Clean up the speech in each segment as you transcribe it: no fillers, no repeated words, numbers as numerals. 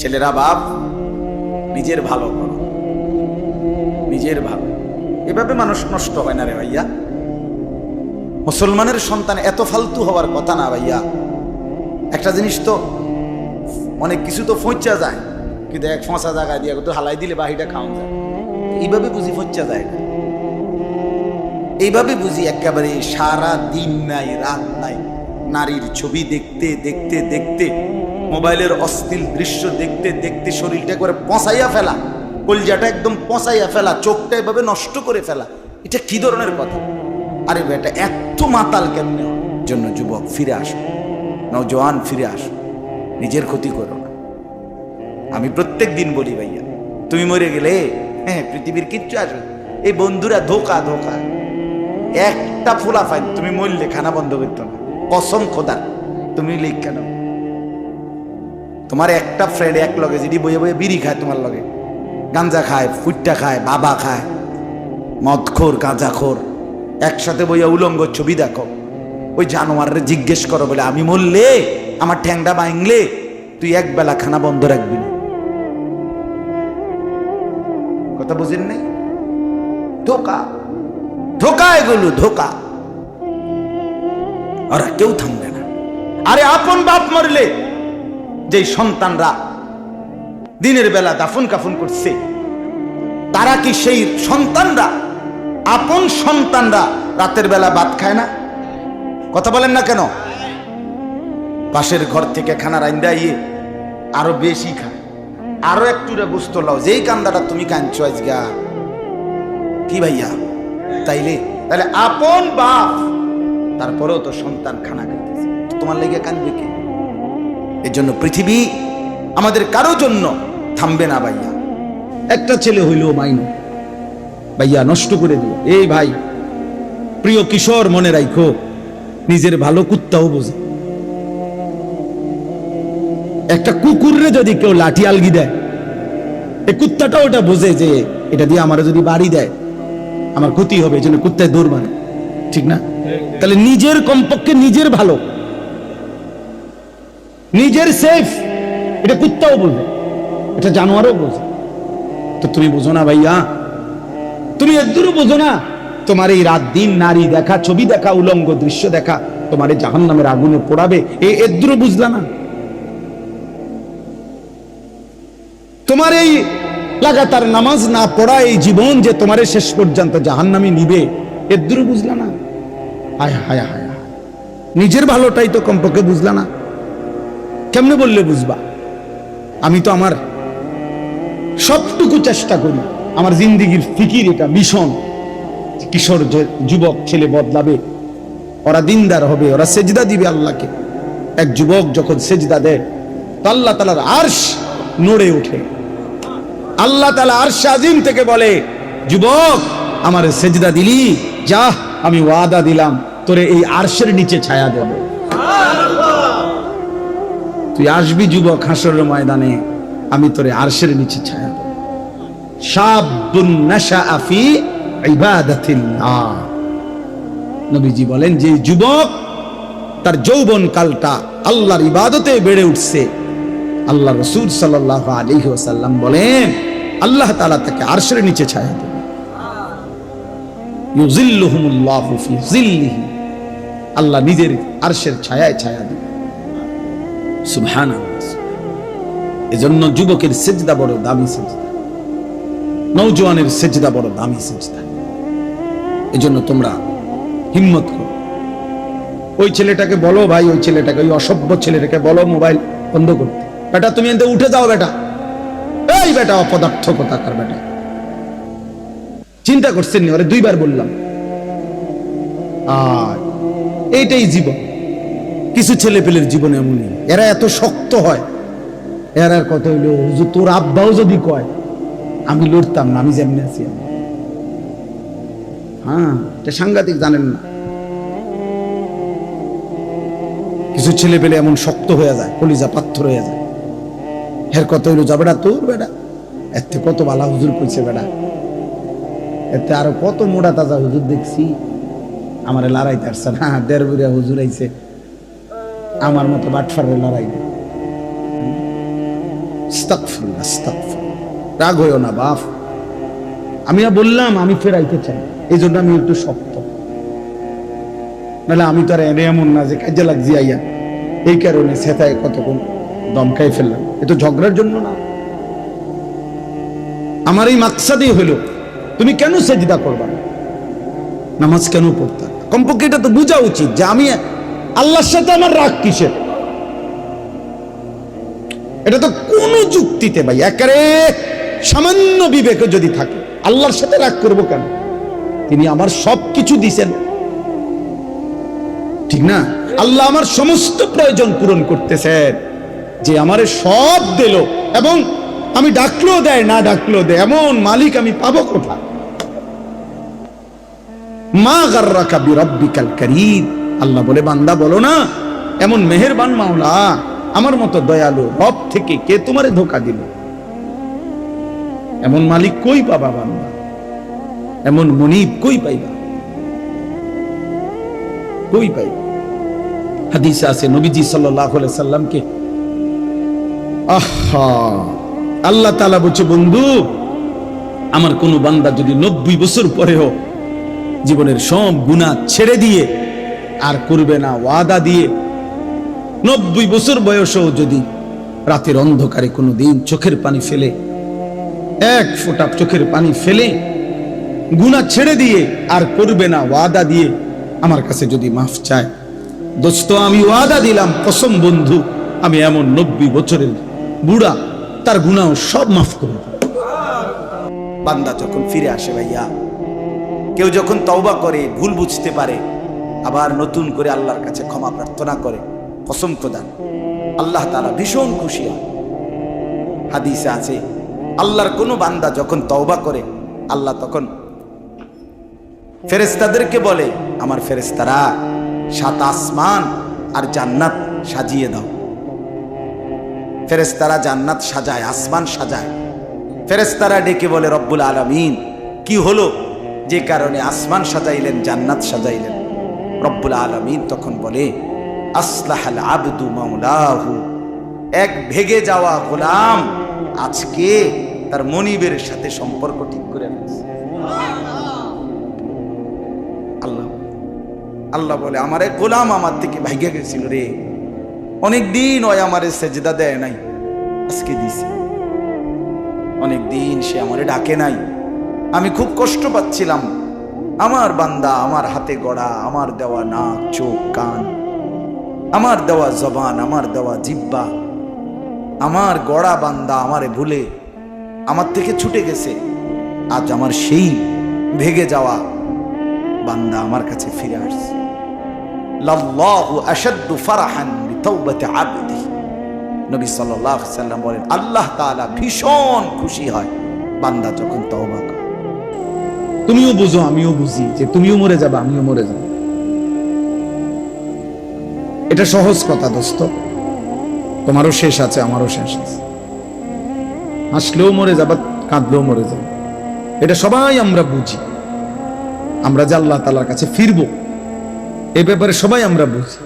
ছেলেরা বাপ নিজের ভালো করো, নিজের ভালো। এভাবে মানুষ নষ্ট হয় না রে ভাইয়া। মুসলমানের সন্তান এত ফালতু হওয়ার কথা না ভাইয়া। একটা জিনিস তো অনেক কিছু তো ফোঁচা যায়, কিন্তু এক ফোঁচা জায়গায় দিয়ে তো হালাই দিলে বাহিটা খাওয়া যায়। এইভাবে বুঝি ফোঁচা যায় না, এইভাবে বুঝি একেবারে সারা দিন নাই রাত নাই নারীর ছবি দেখতে দেখতে দেখতে, মোবাইলের অশ্লীল দৃশ্য দেখতে দেখতে শরীরটা করে পচাইয়া ফেলা, কলজাটা একদম পচাইয়া ফেলা, চোখটা এভাবে নষ্ট করে ফেলা। এটা কি ধরনের কথা? আরে বেটা এত মাতাল কেমনে? জন্য যুবক ফিরে আসো, নওজওয়ান ফিরে আসো, নিজের ক্ষতি করো না। আমি প্রত্যেক দিন বলি ভাইয়া, তুমি মরে গেলে হ্যাঁ পৃথিবীর কিচ্ছু আসবে। এই বন্ধুরা ধোকা ধোকা, একটা ফুলা ফাইন তুমি মরলে খানা বন্ধ করতো না, কসম খোদার। তুমি লিখ কেন? তোমার একটা ফ্রেন্ড এক লগে যদি বইয়ে বইয়ে বিড়ি খায়, তোমার লগে গাঞ্জা খায়, ফুট্টা খায়, বাবা খায়, মদখোর গাঁজাখোর, একসাথে বইয়া উলঙ্গ ছবি দেখো, ওই জানোয়ারের জিজ্ঞেস করো বলে আমি মরলে আমার ঠ্যাংটা ভাঙলে তুই এক বেলা খানা বন্ধ রাখবি না। কথা বুঝেন নাই? ধোকা ধোকা, এগুলো ধোকা। ওরা কেউ থামবে না। আরে আপন বাপ মরলে যে সন্তানরা দিনের বেলা দাফন কাফন করছে, তারা কি সেই সন্তানরা, আপন সন্তানরা রাতের বেলা ভাত খায় না? কথা বলেন না কেন? পাশের ঘর থেকে খানা রাইন্দা ইয়ে আরো বেশি খায়, আরো একটু বুঝতো লাও, যেই কান্দাটা তুমি কাঁদছো আজগা কি ভাইয়া? তাইলে তাহলে আপন বাপ, তারপরেও তো সন্তান খানা খাইতেছে, তোমার লেগে কাঁদবে কে? এর জন্য পৃথিবী আমাদের কারো জন্য থামবে না ভাইয়া। একটা ছেলে হইলেও মাইনো ভাইয়া নষ্ট করে দিও। এই ভাই, প্রিয় কিশোর, মনে রাখো, নিজের ভালো কুত্তাও বোঝে। একটা কুকুররে যদি কেউ লাঠি আলগি দেয়, এই কুত্তাটা ওটা বোঝে যে এটা দিয়ে আমার যদি বাড়ি দেয় আমার ক্ষতি হবে, এই জন্য কুত্তায় দৌড় মানে, ঠিক না? তাহলে নিজের কমপক্ষে নিজের ভালো, নিজের সেফ, এটা কুত্তাও বোঝে, এটা জানোয়ারও বোঝে। তো তুমি বোঝো না ভাইয়া? তুমি এদুরও বোঝো না? তোমার এই রাত দিন নারী দেখা, ছবি দেখা, উলঙ্গ দৃশ্য দেখা তোমার এই জাহান্নামের আগুনে পোড়াবে, এই এদুরও বুঝলা না? তোমার এই লাগাতার নামাজ না পড়া এই জীবন যে তোমার শেষ পর্যন্ত জাহান্নামে নিবে, এদুরও বুঝলা না? হায় হায় হায়, নিজের ভালোটাই তো কমপক্ষে বুঝলা না। কেমনে বললে বুঝবা? আমি তো আমার সবটুকু চেষ্টা করি, আমার জিন্দিগির ফিকির এটা মিশন, কিশোর যুবক ছেলে বদলাবে, ওরা দিনদার হবে, ওরা সেজদা দিবে আল্লাহকে। এক যুবক যখন সেজদা দেয় তো আল্লাহ তাআলার আরশ নড়ে ওঠে। আল্লাহ তাআলা আরশ আজিম থেকে বলে, যুবক আমার সেজদা দিলি, যা আমি ওয়াদা দিলাম তোরে এই আরশের নিচে ছায়া দেব। তুই আসবি যুবক হাসরের ময়দানে, আমি তোরে আরশের নিচে ছায়া দেব। শাবুন নাশাআ ফি ইবাদাতিল্লাহ, নবীজি বলেন যে যুবক তার যৌবন কালটা আল্লাহর ইবাদতে বেড়ে উঠছে, আল্লাহ রাসূল সাল্লাল্লাহু আলাইহি ওয়াসাল্লাম বলেন আল্লাহ তাআলা তাকে আরশের নিচে ছায়া দেবে। ইউযিল্লুহুমুল্লাহু ফি যিল্লিহি, আল্লাহ নিজের আরশের ছায়ায় ছায়া দেবে। সুবহানাল্লাহ। এজন্য যুবকের সেজদা বড় দামি সেজদা, নওজওয়ানের সেজদা বড় দামি সেজদা। এজন্য তোমরা হিম্মত করো। ওই ছেলেটাকে বলো ভাই, ওই ছেলেটাকে, ওই অসভ্য ছেলেটাকে বলো মোবাইল বন্ধ করতে। বেটা তুমি এতে উঠে যাও বেটা, এই বেটা অপদার্থ কথাকার বেটা। চিন্তা করছেন নি? ওরে দুইবার বললাম। আর এইটাই জীবন। কিছু ছেলে পেলের জীবনে এমনই, এরা এত শক্ত হয়। এরার কথা হইলো হুজুর তোর আব্বাও যদি কয় আমি লড়তাম না, আমি যেমনি আছি। হ্যাঁ, এটা সাংঘাতিক, জানেন না? কিছু ছেলে পেলে এমন শক্ত হয়ে যায়, কলিজা পাথর হয়ে যায়। এর কথা হইলো, যা বেটা তোর বেটা এতে কত বালা হুজুর কইছে বেটা, এতে আরো কত মোটা তাজা হুজুর দেখছি, আমার লড়াইতে আসছে না, ১.৫ বুড়িয়া হুজুর আইছে, আমার মতো বাটফারে লড়াই। আস্তাগফিরুল্লাহ, আস্তাগফিরুল্লাহ। রাগ হইও না বাপ, আমি বললাম আমি ফেরাইতে চাই, এই জন্য আমি একটু শক্ত, নাহলে আমি তো আর এমন না যে কাজে লাগছি আইয়া এই কারণে সেটাই কতক্ষণ দমকাই ফেললাম। এ তো ঝগড়ার জন্য না, আমার এই মাকসাদই হলো তুমি কেন সেজদা করবা না, নামাজ কেন পড়তা? কমপক্ষে এটা তো বোঝা উচিত যে আমি আল্লাহর সাথে আমার রাগ কিসের। এটা তো কোন যুক্তিতে ভাই, একেবারে সামান্য বিবেকে যদি থাকে, আল্লাহর সাথে রাগ করব কেন? তিনি আমার সব কিছু দিছেন, ঠিক না? আল্লাহ আমার সমস্ত প্রয়োজন পূরণ করতেছেন, যে আমারে সব দিল এবং আমি ডাকলেও দেয় না ডাকলেও দেয়, এমন মালিক আমি পাবো কোথায়? মা গাররাকা বিরাব্বিকাল কারীম, আল্লাহ বলে বান্দা বলো না এমন মেহেরবান মাওলা আমার মতো দয়ালু রব থেকে কে তোমারে ধোঁকা দিল? এমন মালিক কই পাবা বান্দা, এমন মুনিব কই পাইবা, কই পাইবা? হাদিসে আছে নবীজি সাল্লাল্লাহু আলাইহি সাল্লামকে আল্লাহ তাআলা বলছে, বন্ধু আমার কোন বান্দা যদি 90 বছর পরেও জীবনের সব গুনাহ ছেড়ে দিয়ে আর করবে না ওয়াদা দিয়ে, 90 বছর বয়সেও যদি রাতের অন্ধকারে কোনোদিন চোখের পানি ফেলে, এক ফোঁটা চোখের পানি ফেলে গুনাহ ছেড়ে দিয়ে আর করবে না ওয়াদা দিয়ে আমার কাছে যদি মাফ চায়, দোস্ত আমি ওয়াদা দিলাম কসম বন্ধু, আমি এমন 90 বছরের বুড়া তার গুনাহ সব মাফ করে দেব। বান্দা যখন ফিরে আসে ভাইয়া, কেউ যখন তওবা করে, ভুল বুঝতে পারে, আবার নতুন করে আল্লাহর কাছে ক্ষমা প্রার্থনা করে, কসম খোদা আল্লাহ তাআলা ভীষণ খুশি হয়। হাদিসে আছে আল্লাহর কোন বান্দা যখন তওবা করে, আল্লাহ তখন ফেরেশতাদেরকে বলে, আমার ফেরেশতারা 7 আসমান আর জান্নাত সাজিয়ে দাও। ফেরেশতারা জান্নাত সাজায়, আসমান সাজায়। ফেরেশতারা ডেকে বলে, রব্বুল আলামিন কি হলো যে কারণে আসমান সাজাইলেন, জান্নাত সাজাইলেন? রব্বুল আলামিন তখন বলে, আসলাহাল আবদু মাওলাহু, এক ভেগে যাওয়া গোলাম আজকে তার মনিবের সাথে সম্পর্ক ঠিক করে ফেলছে। আল্লাহ বলে, আমার এক গোলাম আমার থেকে ভাইগে গেছিল রে, অনেকদিন ওই আমারে সেজদা দেয় নাই, আজকে দিছে। অনেকদিন সে আমারে ডাকে নাই, আমি খুব কষ্ট পাচ্ছিলাম। আমার বান্দা আমার হাতে গড়া, আমার দেওয়া নাক চোখ কান, আমার দেওয়া জবান, আমার দেওয়া জিহ্বা, আমার গড়া বান্দা আমারে ভুলে আমার থেকে ছুটে গেছে। আজ আমার সেই ভেগে যাওয়া বান্দা আমার কাছে ফিরে আসছে। লাল্লাহু আশাদ্দু ফারাহান বিতাওবাতি আবদি, নবী সাল্লাল্লাহু আলাইহি সাল্লাম বলেন, আল্লাহ তাআলা ভীষণ খুশি হয় বান্দা যখন তওবা করে। তুমিও বুঝো আমিও বুঝি যে তুমিও মরে যাবে, আমিও মরে যাব। এটা সহজ কথা দোস্ত, তোমারও শেষ আছে, আমারও শেষ আছে। হাসলেও মরে যাবা, কাঁদলেও মরে যাবে, এটা সবাই আমরা বুঝি। আমরা যে আল্লাহ তাআলার কাছে ফিরবো এই ব্যাপারে সবাই আমরা বুঝি।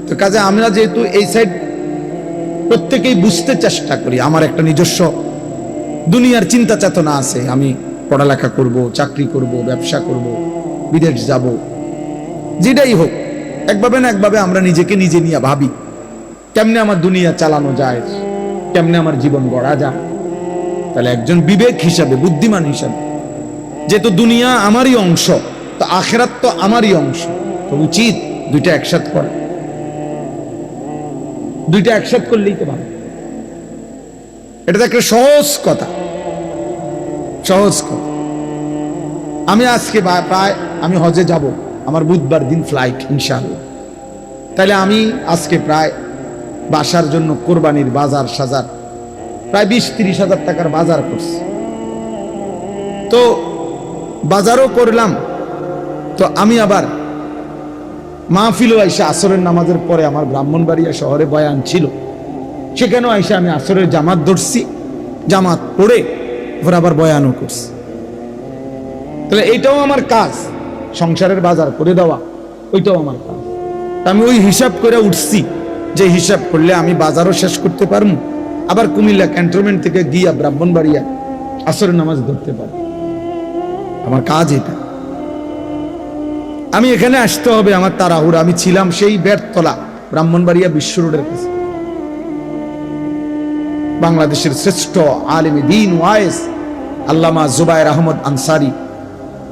তো কাজে আমরা যেহেতু এই সাইড প্রত্যেকেই বুঝতে চেষ্টা করি, আমার একটা নিজস্ব দুনিয়ার চিন্তা চেতনা আছে, আমি পড়ালেখা করব, চাকরি করব, ব্যবসা করব, বিদেশ যাব, যেটাই হোক একভাবে না একভাবে আমরা নিজেকে নিজে নিয়ে ভাবি কেমনে আমার দুনিয়া চালানো যায়, কেমনে আমার জীবন গড়া যায়। তাহলে একজন বিবেক হিসাবে, বুদ্ধিমান হিসাবে, যেহেতু দুনিয়া আমারই অংশ, তো আখিরাত তো আমারই অংশ, তো উচিত দুইটা একসাথে করা। দুইটা একসাথে করলেই তো ভালো। এটা তো একটা সহজ কথা, সহজ কথা। আমি আজকে প্রায় আমি হজে যাব, আমার বুধবার দিন ফ্লাইট ইনশাআল্লাহ। তাহলে আমি আজকে প্রায় বাসার জন্য কোরবানির বাজার সাজার প্রায় 20-30 হাজার টাকার বাজার করছি। তো বাজারও করলাম, তো আমি আবার মাহফিলও আইসা আসরের নামাজের পরে আমার ব্রাহ্মণবাড়িয়া শহরে বয়ান ছিল, সেখানেও আইসা আমি আসরের জামাত ধরছি, জামাত পড়ে ওর আবার বয়ানও করছি। তাহলে এইটাও আমার কাজ, সংসারের বাজার করে দেওয়া ওইটাও আমার কাজ। আমি ওই হিসাব করে উঠছি যে হিসাব করলে আমি বাজারও শেষ করতে পারবো, আবার কুমিল্লা ক্যান্টনমেন্ট থেকে গিয়া ব্রাহ্মণবাড়িয়া আসরের নামাজ ধরতে পারে। আমার কাজ এটা। আমি এখানে আসতে হবে, আমার তাড়াহুড়া। আমি ছিলাম সেই বেড়তলা ব্রাহ্মণবাড়িয়া বিশ্ব রোডের কাছে। বাংলাদেশের শ্রেষ্ঠ আলেম দ্বীন ওয়াইস আল্লামা জুবায়ের আহমদ আনসারী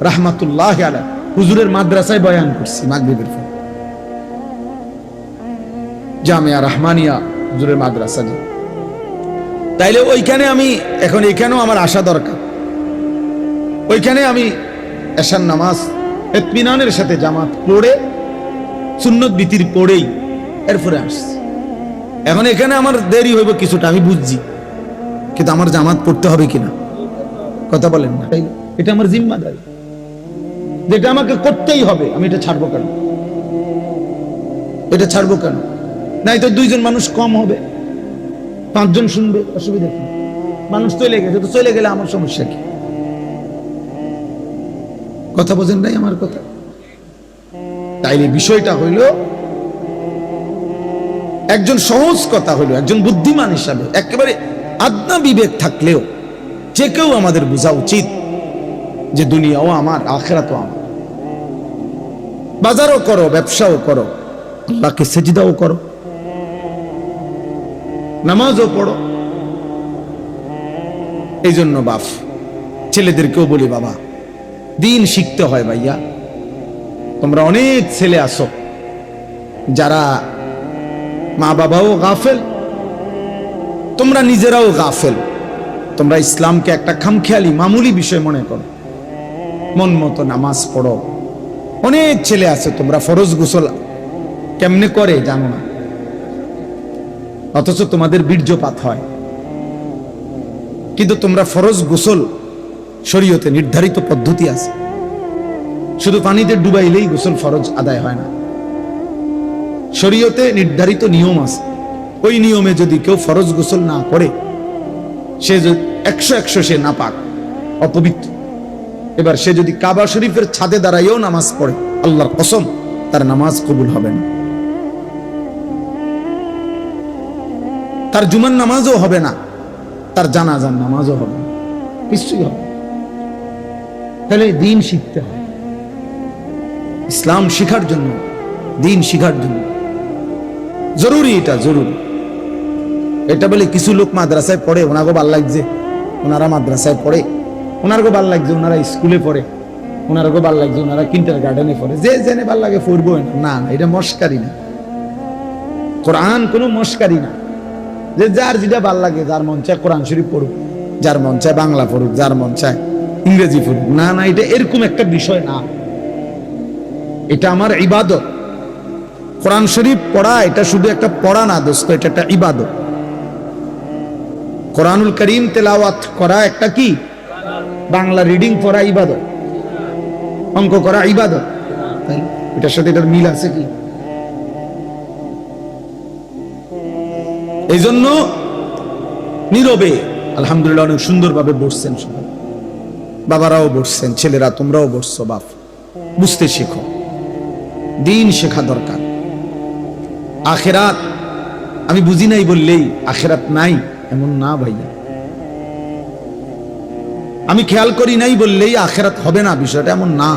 রাহমাতুল্লাহি আলাইহি হুজুরের মাদ্রাসায় বয়ান করছি মাগরিবের পর, জামিয়া রহমানিয়া হুজুরের মাদ্রাসা। তাইলে ওইখানে আমি এখন, এখানেও আমার আসা দরকার। ওইখানে আমি এশার নামাজ ইতমিনানের সাথে জামাত পড়ে সুন্নত বিতির পড়েই এরপরে আসছি। এখন এখানে আমার দেরি হইব কিছুটা, আমি বুঝছি, কিন্তু আমার জামাত পড়তে হবে কিনা কথা বলেন না। এটা আমার জিম্মাদারি, যেটা আমাকে করতেই হবে। আমি এটা ছাড়বো কেন? এটা ছাড়বো কেন? নাই তো দুইজন মানুষ কম হবে, পাঁচজন শুনবে, অসুবিধা কি? মানুষ চলে গেছে তো চলে গেলে আমার সমস্যা কি? কথা বোঝেন নাই আমার কথা? তাইলে বিষয়টা হইল, একজন সহজ কথা হইল, একজন বুদ্ধিমান হিসাবে একেবারে আদনা বিবেক থাকলেও যে কেউ আমাদের বোঝা উচিত যে দুনিয়াও আমার, আখিরাতও আমার। বাজারও করো, ব্যবসাও করো, আল্লাহকে সেজদাও করো, নামাজও পড়ো। এই জন্য বাপ ছেলেদেরকেও বলি, বাবা দিন শিখতে হয় ভাইয়া। তোমরা অনেক ছেলে আসো যারা মা বাবাও গাফেল, তোমরা নিজেরাও গাফেল। তোমরা ইসলামকে একটা খামখেয়ালি মামুলি বিষয় মনে করো, মন মতো নামাজ পড়ো। অনেক ছেলে আছে তোমরা ফরজ গোসল কেমনে করে জানো না, অথচ তোমাদের বীর্যপাত হয়। কিন্তু তোমরা ফরজ গোসল, শরীয়তে নির্ধারিত পদ্ধতি আছে, শুধু পানিতে ডুবাইলেই গোসল ফরজ আদায় হয় না। শরীয়তে নির্ধারিত নিয়ম আছে, ওই নিয়মে যদি কেউ ফরজ গোসল না করে, সে 100 সে নাপাক, অপবিত্র। এবার সে যদি কাবা শরীফের ছাদে দাঁড়াইও নামাজ পড়ে, আল্লাহর কসম তার নামাজ কবুল হবে না, তার জুমার নামাজও হবে না, তার জানাজার নামাজও হবে না, কিছুই হবে। তাহলে দিন শিখতে হবে, ইসলাম শিখার জন্য, দিন শিখার জন্য জরুরি, এটা জরুরি। এটা বলে কিছু লোক মাদ্রাসায় পড়ে, ওনাকে ভাল লাগছে, ওনারা মাদ্রাসায় পড়ে, ওনারকে ভাল লাগছে, ওনারা স্কুলে পড়ে, ওনারকে ভাল লাগছে, ওনারা কিন্টার গার্ডেনে পড়ে, যে জেনে ভাল লাগে পড়বো না। না, এটা মস্কারি না, কোরআন কোনো মস্কারি না। যে যার যেটা ভাল লাগে, যার মন চায় কোরআন শরীফ পড়ুক, যার মন চায় বাংলা পড়ুক, যার মন চায় ইংরেজি পড়ুক। না না, এটা এরকম একটা বিষয় না, এটা আমার ইবাদত। কোরআন শরীফ পড়া এটা শুধু একটা পড়া না দোস্ত, এটা একটা ইবাদত। কোরআনুল করিম তেলাওয়াত করা একটা কি, বাংলা রিডিং পড়া ইবাদত, অঙ্ক করা ইবাদত। এটার সাথে এটার মিল আছে কি? এই জন্য নীরবে আলহামদুলিল্লাহ অনেক সুন্দরভাবে বসছেন সবাই, বাবারাও বসছেন, ছেলেরা তোমরাও বসছো। বাপ বুঝতে শেখো, দিন শেখা দরকার। আখেরাত আমি বুঝি নাই বললেই আখেরাত নাই এমন না ভাইয়া, আমি খেয়াল করি নাই বললেই আখেরাত হবে না, বিষয়টা এমন না।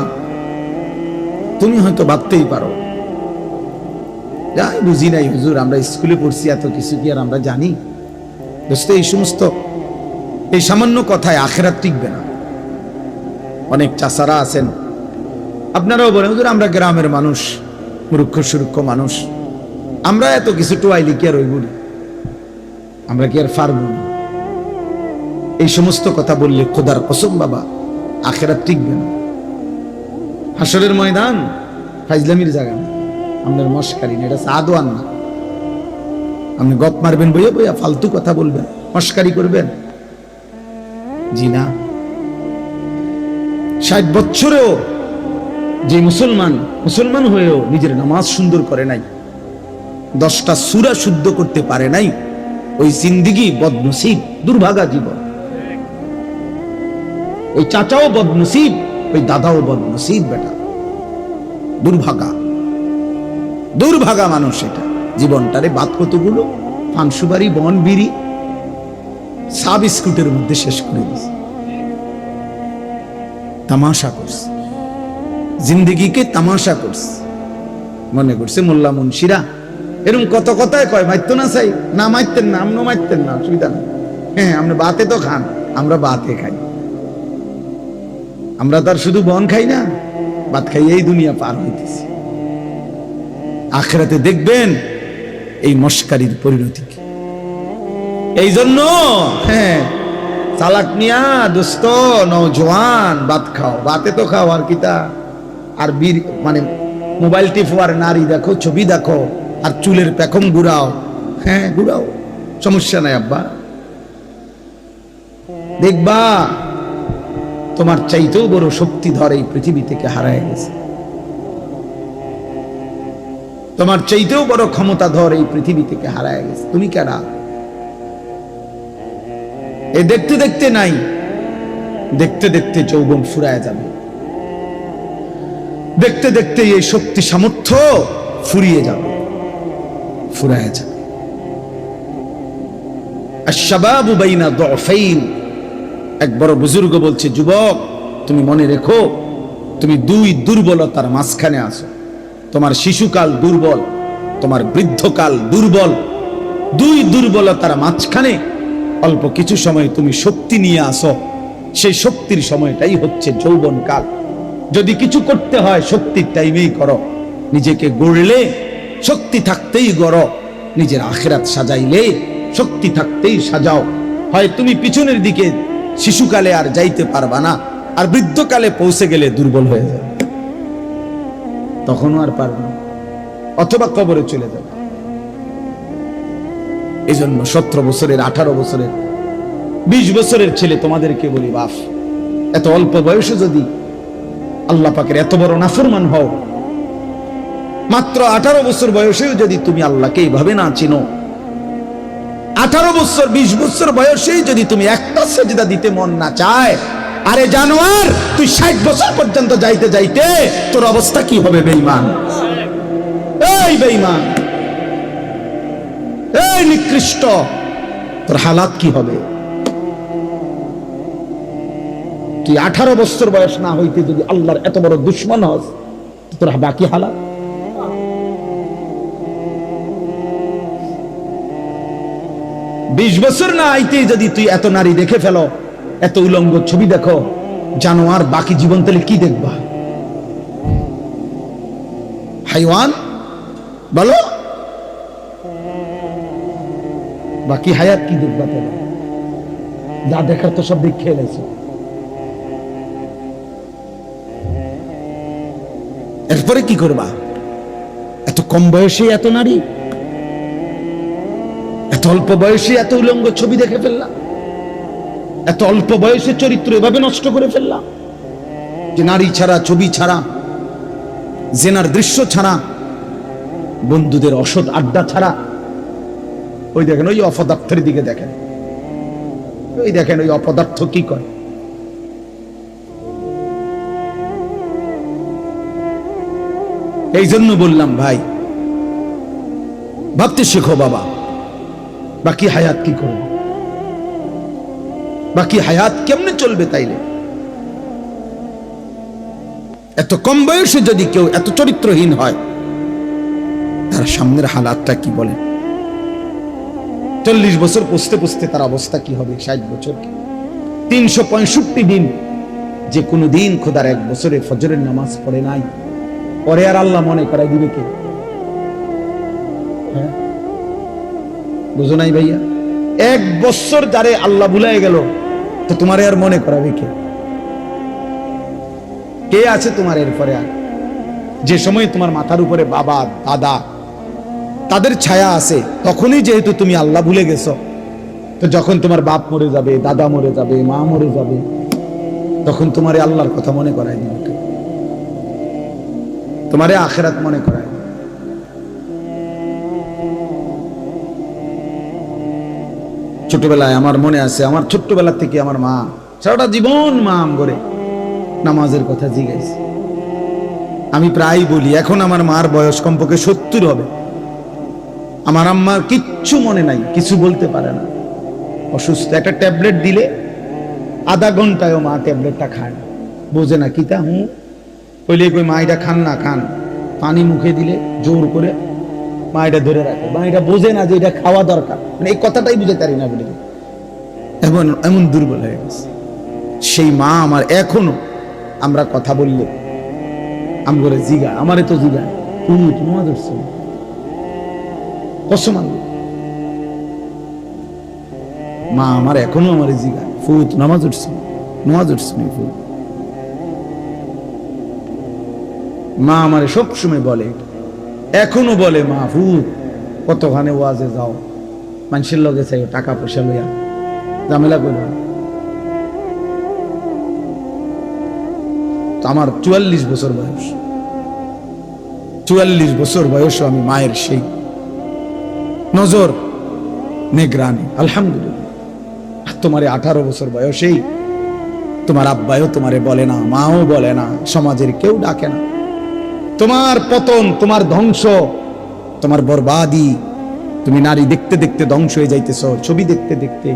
তুমি হয়তো ভাবতেই পারো, যাই বুঝি নাই হুজুর, আমরা স্কুলে পড়ছি, এত কিছু কি আর আমরা জানি? দোস্ত, এই সমস্ত এই সামান্য কথায় আখেরাত টিকবে না। অনেক চাচারা আছেন, আপনারাও বলেন হুজুর আমরা গ্রামের মানুষ, মূর্খ সুরক্ষ মানুষ, আমরা এত কিছু টোয়াইলি কি আর ওই বলি, আমরা কি আর পারবো না? এই সমস্ত কথা বললে খোদার কসম বাবা আখেরাত টিকবে না। হাসরের ময়দান ফাইজলামির জায়গা না, আপনার মস্কারি না, এটা সাদওয়ান না। আপনি গপ মারবেন বইয়া বইয়া, ফালতু কথা বলবেন, মস্কারি করবেন, জি না। 60 বছরেও যে মুসলমান হয়েও নিজের নামাজ সুন্দর করে নাই, 10টা সূরা শুদ্ধ করতে পারে নাই, ওই জিন্দেগি বদনসিব, দুর্ভাগা জীবন। ওই চাচাও বদনসিব, ওই দাদাও বদনসিব, বেটা দুর্ভাগা মানুষ। এটা জীবনটারে বাদ কতগুলো, ফানসুবারি বন বিড়ি চা বিস্কুটের মধ্যে শেষ করে দিছে। তামাশা করছে, জিন্দেগিকে তামাশা করছে। মনে করছে মোল্লা মুন্সিরা এরকম কত কথায় কয়, মারতো না চাই না, মারতেন না, আমনও মারতেন না, অসুবিধা নেই। হ্যাঁ, আপনি বাতে তো খান, আমরা বাতে খাই। আমরা তার শুধু বন খাই না, ভাত খাই, এই দুনিয়া পার হইতেছি। আখিরাতে দেখবেন এই মস্কারির পরিণতি কি। এই জন্য হ্যাঁ, চালাক মিয়া দোস্ত নওজোয়ান, ভাত খাও, বাতে তো খাও, আর কিতা, আর বীর মানে মোবাইল টিপো, আর নারী দেখো, ছবি দেখো, আর চুলের পেখম ঘুরাও। হ্যাঁ ঘুরাও, সমস্যা নাই আব্বা। দেখবা তোমার চাইতেও বড় শক্তিধর এই পৃথিবী থেকে হারায় গেছে। তোমার চাইতেও বড় ক্ষমতাধর এই পৃথিবী থেকে হারায় গেছে। তুমি কেডা? এ দেখতে দেখতে নাই, দেখতে দেখতে যৌবন ফুরায় যাবে, দেখতে দেখতে এই শক্তি সামর্থ্য ফুরিয়ে যাবে, ফুরায় যাবে। আশ-শাবাবু বাইনা দু'ফাইন, এক বড় বুজুর্গ বলছে, যুবক তুমি মনে রেখো, তুমি দুই দুর্বলতার মাঝখানে আছো। তোমার শিশুকাল দুর্বল, তোমার বৃদ্ধকাল দুর্বল। দুই দুর্বলতার মাঝখানে অল্প কিছু সময় তুমি শক্তি নিয়ে আসো। সেই শক্তির সময়টাই হচ্ছে যৌবনকাল। যদি কিছু করতে হয় শক্তির টাইমেই করো। নিজেকে গড়লে শক্তি থাকতেই গড়ো, নিজের আখিরাত সাজাইলে শক্তি থাকতেই সাজাও। হয় তুমি পিছনের দিকে শিশুকালে আর যাইতে পারবা না, আর বৃদ্ধকালে পৌঁছে গেলে দুর্বল হয়ে যাবে, তখনও আর পারবে না, অথবা কবরে চলে যাবে। এই জন্য 17 বছরের, 18 বছরের, 20 বছরের ছেলে তোমাদেরকে বলি, বাপ এত অল্প বয়সে যদি আল্লাহ পাকের এত বড় নাফরমান হও, মাত্র 18 বছর বয়সেও যদি তুমি আল্লাহকে এইভাবে না চিনো, 18 বছর 20 বছর বয়সেই যদি তুমি একটা সেজদা দিতে মন না চায়, আরে জানোয়ার তুই 60 বছর পর্যন্ত যাইতে যাইতে তোর অবস্থা কি হবে? বেঈমান, এই বেঈমান, এই নিকৃষ্ট, তোর হালাত কি হবে? তুই 18 বছর বয়স না হইতে যদি আল্লাহর এত বড় দুশ্মন হস, তোর বাকি হালাত। বিশ বছর না আইতে যদি তুই এত নারী দেখে ফেলো, এত উলঙ্গ ছবি দেখো, জানোয়ার, বাকি জীবন তাহলে কি দেখবা? হাইওয়ান বলো, বাকি হায়াত কি দেখবা? তাহলে যা দেখার তো সব দেখে এলাইছো। এরপরে কি করবা? এত কম বয়সে এত নারী, এত অল্প বয়সে এত উলঙ্গ ছবি দেখে ফেললাম, এত অল্প বয়সে চরিত্র এভাবে নষ্ট করে ফেললাম যে নারী ছাড়া, ছবি ছাড়া, জেনার দৃশ্য ছাড়া, বন্ধুদের অসৎ আড্ডা ছাড়া। ওই দেখেন, ওই অপদার্থের দিকে দেখেন, ওই দেখেন ওই অপদার্থ কি করে। এই জন্য বললাম ভাই, ভাবতে শেখো বাবা, বাকি হায়াত কি করবে, বাকি হায়াত কেমনে চলবে? তাইলে এত কম বয়সে যদি কেউ এত চরিত্রহীন হয়, তার সামনের হালাতটা কি বলে? 40 বছর পৌঁছতে পৌঁছতে তার অবস্থা কি হবে? 60 বছর, 365 দিন, যে কোনো দিন খোদার 1 বছরে ফজরের নামাজ পড়ে নাই, পরে আর আল্লাহ মনে করাই দিবে কে? হ্যাঁ, বুঝো নাই ভাইয়া? 1 বছর যারে আল্লাহ ভুলাই গেল, তো তোমারে আর মনে করাবে কে? কে আছে তোমার এরপরে? আর যে সময় তোমার মাথার উপরে বাবা, দাদা, তাদের ছায়া আছে, তখনই যেহেতু তুমি আল্লাহ ভুলে গেছো, তো যখন তোমার বাপ মরে যাবে, দাদা মরে যাবে, মা মরে যাবে, তখন তোমারে আল্লাহর কথা মনে করাই দিবে কে? তোমারে আখিরাত মনে করায়। ছোটবেলায় আমার মনে আছে, আমার ছোট্টবেলা থেকে আমার মা সারাটা জীবন মা আম করে নামাজের কথা জিজ্ঞাসা। আমি প্রায় বলি, এখন আমার মার বয়স কমপক্ষে 70 হবে, আমার আম্মার কিচ্ছু মনে নাই, কিছু বলতে পারে না, অসুস্থ, একটা ট্যাবলেট দিলে আধা ঘন্টায়ও মা ট্যাবলেটটা খায় না, বোঝে না কিতা হুঁ কইলে কই মা এটা খান না খান, পানি মুখে দিলে জোর করে মা এটা ধরে রাখে, মা এটা বোঝে না যে এটা খাওয়া দরকার, মানে এই কথাটাই বুঝে পারি না বলে এমন এমন দুর্বল হয়ে গেছে। সেই মা আমার এখনো আমরা কথা বললে আমি বলে জিগা, আমারে তো জিগা তুমি তোমার ধরছো কসম আল্লাহ, মা আমার এখনো আমার জিগা ফুত নামাজ উঠছে ফুত। মা আমার সবসময় বলে, এখনো বলে মা ফুত কতখানে ওয়াজে যাও, মানুষের লগে চাই টাকা পয়সা লইয়া ঝামেলা করো। আমার 44 বছর বয়স, 44 বছর বয়স আমি মায়ের সেই নজর নেগরানি আলহামদুলিল্লাহ। তোমার 18 বছর বয়সেই তোমার আব্বাও তোমারে বলে না, মাও বলে না, সমাজের কেউ ডাকে না, তোমার পতন, তোমার ধ্বংস, তোমার বরবাদি, তুমি নারী দেখতে দেখতে ধ্বংস হয়ে যাইতেছ, ছবি দেখতে দেখতে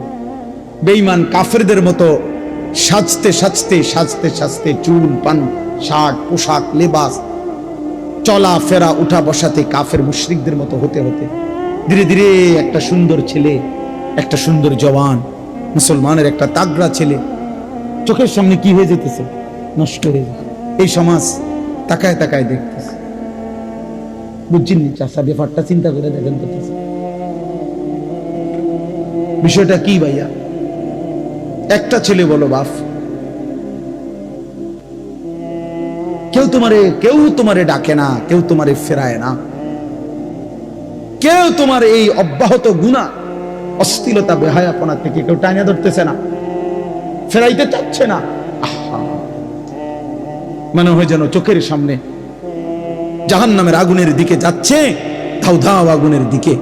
বেঈমান কাফেরদের মতো সাজতে সাজতে সাজতে সাজতে চুল পান শার্ট পোশাক লেবাস চলা ফেরা উঠা বসাতে কাফের মুশরিকদের মতো হতে হতে ধীরে ধীরে একটা সুন্দর ছেলে, একটা সুন্দর জওয়ান মুসলমানের একটা তাগড়া ছেলে চোখের সামনে কি হয়ে যেতেছে, নষ্ট হয়ে যেতেছে। এই সমাজ তাকায় তাকায় দেখতেছে, বুঝছেন চাষা ব্যাপারটা চিন্তা করে দেখেন তো বিষয়টা কি ভাইয়া। একটা ছেলে বলো বাপ, কেউ তোমারে ডাকে না, কেউ তোমারে ফেরায় না, কেউ তোমার এই অব্যাহত গুনাহ অশ্লীলতা বেহায়াপনা থেকে কেউ টাইনা ধরতেছে না, ফেরাইতে চাচ্ছে না। মনে হয় যেন চোখের সামনে জাহান্নামের আগুনের দিকে যাচ্ছে, ধাও ধাও আগুনের দিকে,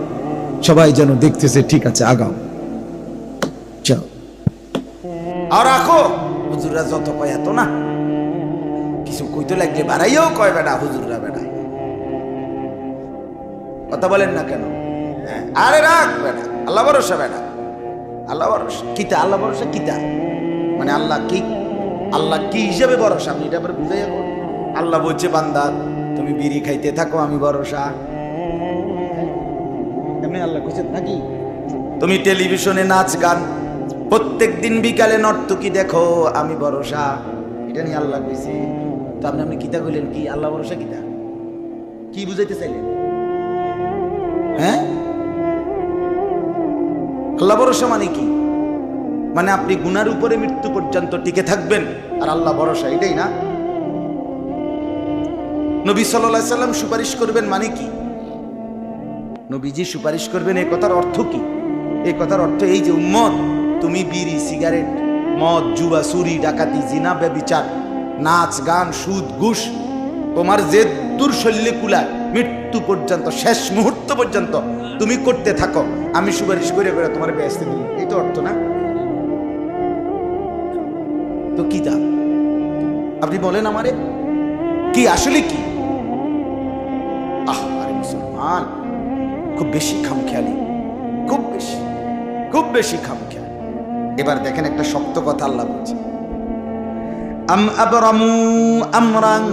সবাই যেন দেখতেছে ঠিক আছে আগাও যাও। আর রাখো হুজুররা যত কয় এত না, কিছু কইতে লাগলে বাড়াইও কয় বেটা হুজুররা বেটা, কথা বলেন না কেন? আরে রাখ বেটা, আল্লাহ ভরসা বেটা, আল্লাহ ভরসা কিতা, আল্লাহ ভরসা কিতা মানে আল্লাহ কি, আল্লাহ কি হিসেবে ভরসা আমি এটা আবার বুঝাই। আল্লাহ বলছে বান্দা তুমি বিড়ি খাইতে থাকো আমি ভরসা, এমনি আল্লাহ কইছে নাকি? তুমি টেলিভিশনে নাচ গান প্রত্যেক দিন বিকালে নর্তকী দেখো আমি ভরসা, এটা নিয়ে আল্লাহ কইছে। তো আপনি কিতা কইলেন কি আল্লাহ ভরসা কিতা, কি বুঝাইতে চাইলেন? হ্যাঁ, আল্লাহ ভরসা মানে কি? মানে আপনি গুনার উপরে মৃত্যু পর্যন্ত টিকে থাকবেন আর আল্লাহ ভরসা, এটাই না? নবী সাল্লাল্লাহু আলাইহি সাল্লাম সুপারিশ করবেন মানে কি? নবীজি সুপারিশ করবেন এই কথার অর্থ কি? এই কথার অর্থ এই যে উম্মত তুমি বিড়ি সিগারেট মদ জুয়া চুরি ডাকাতি জিনা ব্যভিচার নাচ গান সুদ ঘুষ তোমার যে দুর্শল্যে কুলায় মৃত্যু পর্যন্ত শেষ মুহূর্ত পর্যন্ত তুমি করতে থাকো, আমি সুপারিশ করে করে তোমার বেহেশতে দিই, এই তো অর্থ না? তো কি তা আপনি বলেন আমারে কি আসলে কি? আরে মুসলমান খুব বেশি খামখেয়ালি, খুব বেশি খামখেয়ালি। এবার দেখেন একটা শক্ত কথা আল্লাহ বলছে, আম আবরামু আমরান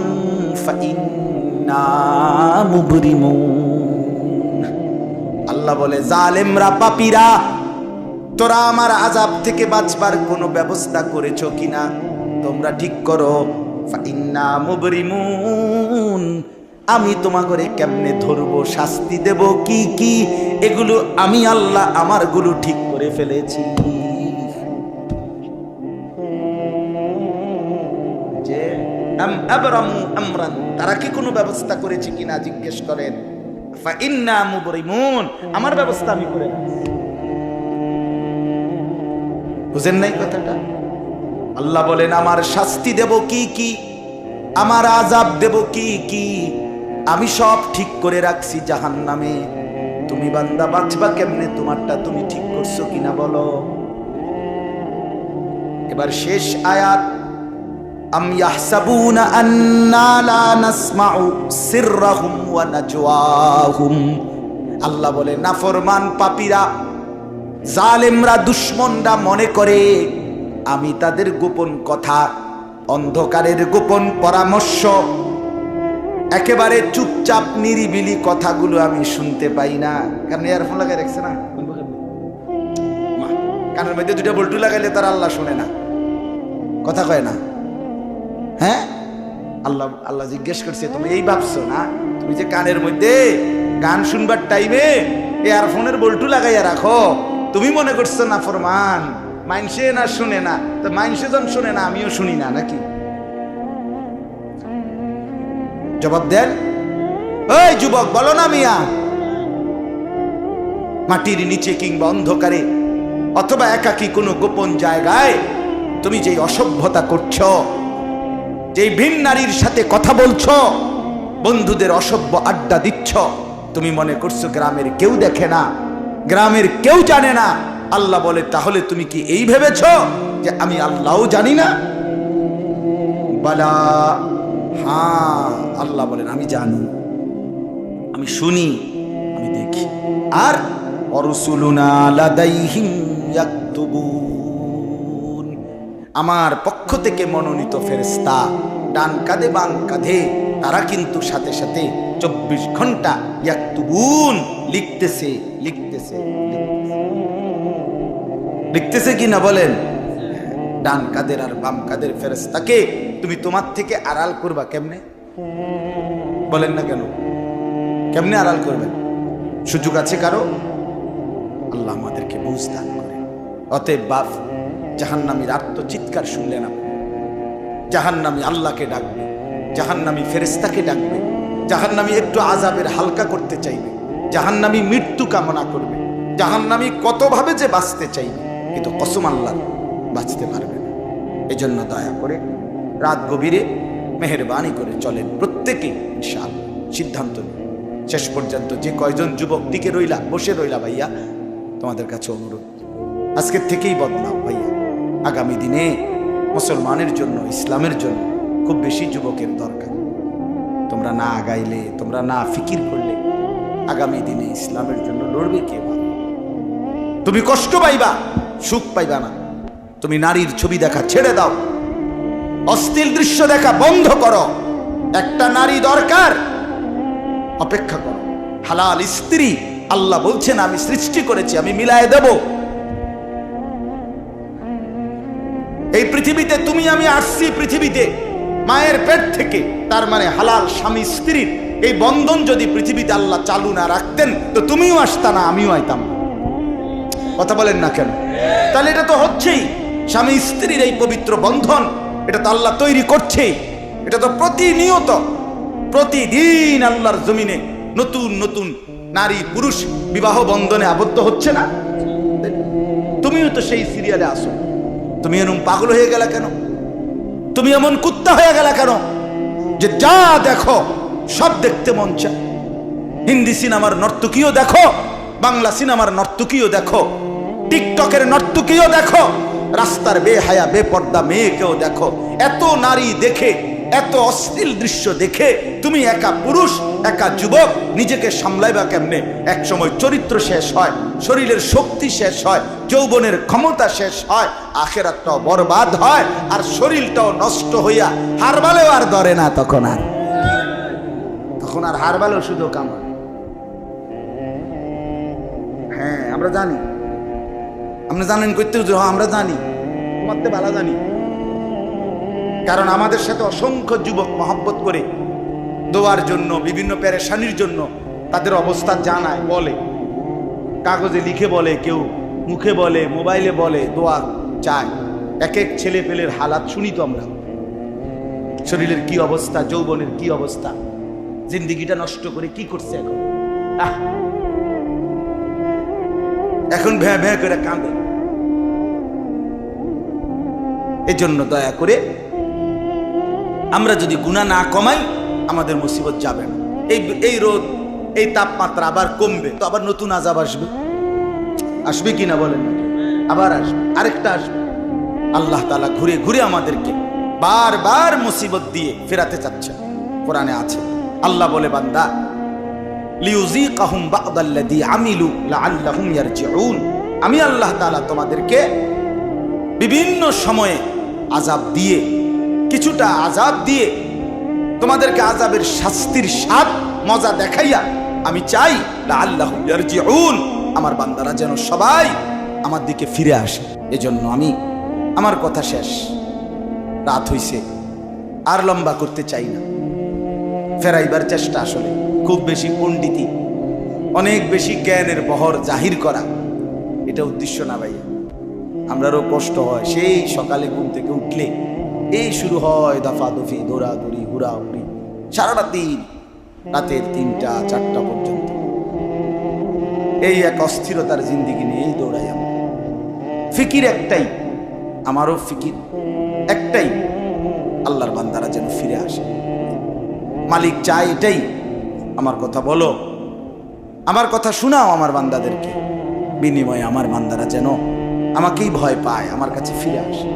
ফাইন্না মুবরিমুন। আল্লাহ বলে জালেমরা পাপীরা তোরা আমার আযাব থেকে বাঁচবার কোনো ব্যবস্থা করেছো কিনা তোমরা ঠিক করো। ফাইন্না মুবরিমুন, আমি তোমাকে কেমনে ধরবো, শাস্তি দেব কি কি, এগুলো আমি আল্লাহ আমার গুলো ঠিক করে ফেলেছি। যে আম আবরামু আমরান, তারা কি কোনো ব্যবস্থা করেছে কিনা জিজ্ঞেস করেন। ফাইন্না মুবরিমুন, আমার ব্যবস্থা আমি করে রাখছি। বুঝেন নাই কথাটা? আল্লাহ বলেন আমার শাস্তি দেব কি কি, আমার আযাব দেব কি কি, আমি সব ঠিক করে রাখছি জাহান্নামে। তুমি বান্দা বাঁচবা কেমনে, তোমারটা তুমি ঠিক করছো কিনা বলো। এবার শেষ আয়াত, আম ইয়াহসাবুনা আন্না লা নাসমাউ সিররাহুম ওয়া নাজওয়াহুম। আল্লাহ বলে নাফরমান পাপীরা জালেমরা, দুশমনরা মনে করে আমি তাদের গোপন কথা, অন্ধকারের গোপন পরামর্শ, একেবারে চুপচাপ নিরিবিলি কথাগুলো আমি শুনতে পাই না। কারণ ইয়ারফোন লাগাই রাখছে না, কানের মধ্যে দুটা বল্টু লাগাইলে তার আল্লাহ শুনে না, কথা কয় না। হ্যাঁ, আল্লাহ আল্লাহ জিজ্ঞেস করছে তুমি এই ভাবছো না, তুমি যে কানের মধ্যে গান শুনবার টাইমে ইয়ারফোনের বল্টু লাগাইয়া রাখো, তুমি মনে করছো না ফরমান মাইনসে না শুনে না, তো মাইনসে যখন শুনে না আমিও শুনি না নাকি? জবাব দেন, ওই যুবক বলো না মিয়া, মাটির নিচে কিংবা অন্ধকারে অথবা একাকী কোনো গোপন জায়গায় তুমি যেই অসভ্যতা করছো, যেই ভিন নারীর সাথে কথা বলছো, বন্ধুদের অসভ্য আড্ডা দিচ্ছ, তুমি মনে করছো গ্রামের কেউ দেখে না, গ্রামের কেউ জানে না। আল্লাহ বলে তাহলে তুমি কি এই ভেবেছ যে আমি আল্লাহও জানি না? বালা, হ্যাঁ, আল্লাহ বলেন আমি জানি, আমি শুনি, আমি দেখি। আর অরসুলুনা লাদাইহিম ইয়াকতুবুন, আমার পক্ষ থেকে মনোনীত ফেরেশতা ডান কাঁধে বাম কাঁধে, তারা কিন্তু সাথে সাথে 24 ঘন্টা ইয়াকতুবুন, লিখতেছে লিখতেছে লিখতেছে কি না বলেন? ডান কাঁধের আর বাম কাঁধের ফেরেশতাকে তুমি তোমার থেকে আড়াল করবা কেমনে? বলেন না কেন? কেমনে আড়াল করবেন? সুযোগ আছে কারো? আল্লাহ আমাদেরকে বুঝ দান করে। অতএব বাপ, জাহান্নামীর আর্তচিৎকার শুনলেন আপনি, জাহান্নামী আল্লাহকে ডাকবে, জাহান্নামী ফেরেশতাকে ডাকবে, জাহান্নামী একটু আযাবের হালকা করতে চাইবে, জাহান্নামী মৃত্যু কামনা করবে, জাহান্নামী কতভাবে যে বাঁচতে চাইবে, কিন্তু কসম আল্লাহ বাঁচতে পারবে না। এজন্য দয়া করে রাত গভীরে মেহেরবানি করে চলেন প্রত্যেকেই, ইনশাআল্লাহ সিদ্ধান্ত নিন। শেষ পর্যন্ত যে কয়জন যুবক টিকে রইলা, বসে রইলা, ভাইয়া তোমাদের কাছে অনুরোধ, আজকের থেকেই বদলাও ভাইয়া। আগামী দিনে মুসলমানের জন্য, ইসলামের জন্য খুব বেশি যুবকের দরকার। তোমরা না আগাইলে, তোমরা না ফিকির করলে আগামী দিনে ইসলামের জন্য লড়বে কে? তুমি কষ্ট পাইবা, সুখ পাইবা না। তুমি নারীর ছবি দেখা ছেড়ে দাও, অশ্লীল দৃশ্য দেখা বন্ধ করো। একটা নারী দরকার, অপেক্ষা করো। হালাল স্ত্রী আল্লাহ বলছেন আমি সৃষ্টি করেছি, আমি মিলায়ে দেব। এই পৃথিবীতে তুমি আমি আসছি পৃথিবীতে মায়ের পেট থেকে, তার মানে হালাল স্বামী স্ত্রীর এই বন্ধন যদি পৃথিবীতে আল্লাহ চালু না রাখতেন তো তুমিও আসতা না, আমিও আইতাম না। কথা বলেন না কেন? তাহলে এটা তো হচ্ছেই, স্বামী স্ত্রীর এই পবিত্র বন্ধন, এটা তো আল্লাহ তৈরি করছেই। এটা তো প্রতিনিয়ত, প্রতিদিন আল্লাহর জমিনে নতুন নতুন নারী পুরুষ বিবাহ বন্ধনে আবদ্ধ হচ্ছে না? তুমিও তো সেই সিরিয়ালে আসো। তুমি এরকম পাগল হয়ে গেলা কেন? তুমি এমন কুত্তা হয়ে গেলা কেন যে যা দেখো সব দেখতে মন চায়? হিন্দি সিনেমার নর্তকীও দেখো, বাংলা সিনেমার নর্তকীও দেখো, টিকটকের নর্তকীও দেখো, রাস্তার বেহায়া বেপর্দা মেয়েকেও দেখো। এত নারী দেখে, এত অশ্লীল দৃশ্য দেখে তুমি একা পুরুষ, একা যুবক নিজেকে সামলাইবা কেমনে? এক সময় চরিত্র শেষ হয়, শরীরের শক্তি শেষ হয়, যৌবনের ক্ষমতা শেষ হয়, আখিরাতটাও বরবাদ হয়, আর শরীরটাও নষ্ট হইয়া হারবালেও আর ধরে না। তখন আর হারবালেও শুধু কামাল। হ্যাঁ, আমরা জানি, আপনি জানেন করতে, আমরা জানি, তোমার তো ভালো জানি। কারণ আমাদের সাথে অসংখ্য যুবক মহব্বত করে দোয়ার জন্য, বিভিন্ন পেরেশানির জন্য তাদের অবস্থা জানায়, বলে, কাগজে লিখে বলে, কেউ মুখে বলে, মোবাইলে বলে, দোয়া চায়। এক এক ছেলে পেলের হালাত শুনি তো আমরা, শরীরের কি অবস্থা, যৌবনের কি অবস্থা, জিন্দিগিটা নষ্ট করে কি করছে এখন ভ্যাঁ ভ্যাঁ করে কাঁদে। এজন্য দয়া করে আমরা যদি গুনাহ না কমাই আমাদের মুসিবত যাবে না। এই রোদ, এই তাপমাত্রা আবার কমবে তো আবার নতুন আযাব আসবে, আসবে কিনা বলেন? আবার আসবে, আরেকটা আসবে। আল্লাহ তাআলা ঘুরে ঘুরে আমাদেরকে বারবার মুসিবত দিয়ে ফেরাতে চাচ্ছে। কোরআনে আছে, আল্লাহ বলে, বান্দা লিউযীকাহুম বা'দাল্লাযী আমিলু লাআল্লাহুম ইয়ারজিউন, আমি আল্লাহ তাআলা তোমাদেরকে বিভিন্ন সময়ে আযাব দিয়ে, কিছুটা আযাব দিয়ে তোমাদেরকে আযাবের শাস্তির স্বাদ মজা দেখাইয়া আমি চাই লাআল্লাহুম ইয়ারজিউন, আমার বান্দারা যেন সবাই আমার দিকে ফিরে আসে। এজন্য আমি আমার কথা শেষ, রাত হইছে, আর লম্বা করতে চাই না। ফেরাইবার চেষ্টা আসলে খুব বেশি পণ্ডিতি, অনেক বেশি জ্ঞানের বহর জাহির করা, এটা উদ্দেশ্য না ভাইয়া। আমরারও কষ্ট হয়, সেই সকালে ঘুম থেকে উঠলে এই শুরু হয় দফাদফি, দৌড়াদৌড়ি, হুড়াহুড়ি, সারাটা দিন, রাতের 3টা 4টা পর্যন্ত এই এক অস্থিরতার জিন্দিগি নিয়েই দৌড়াই আমরা। ফিকির একটাই, আমারও ফিকির একটাই, আল্লাহর বান্দারা যেন ফিরে আসে। মালিক চায় এটাই। আমার কথা বলো, আমার কথা শোনাও আমার বান্দাদেরকে, বিনিময়ে আমার বান্দারা যেন আমাকেই ভয় পায়, আমার কাছে ফিরে আসে।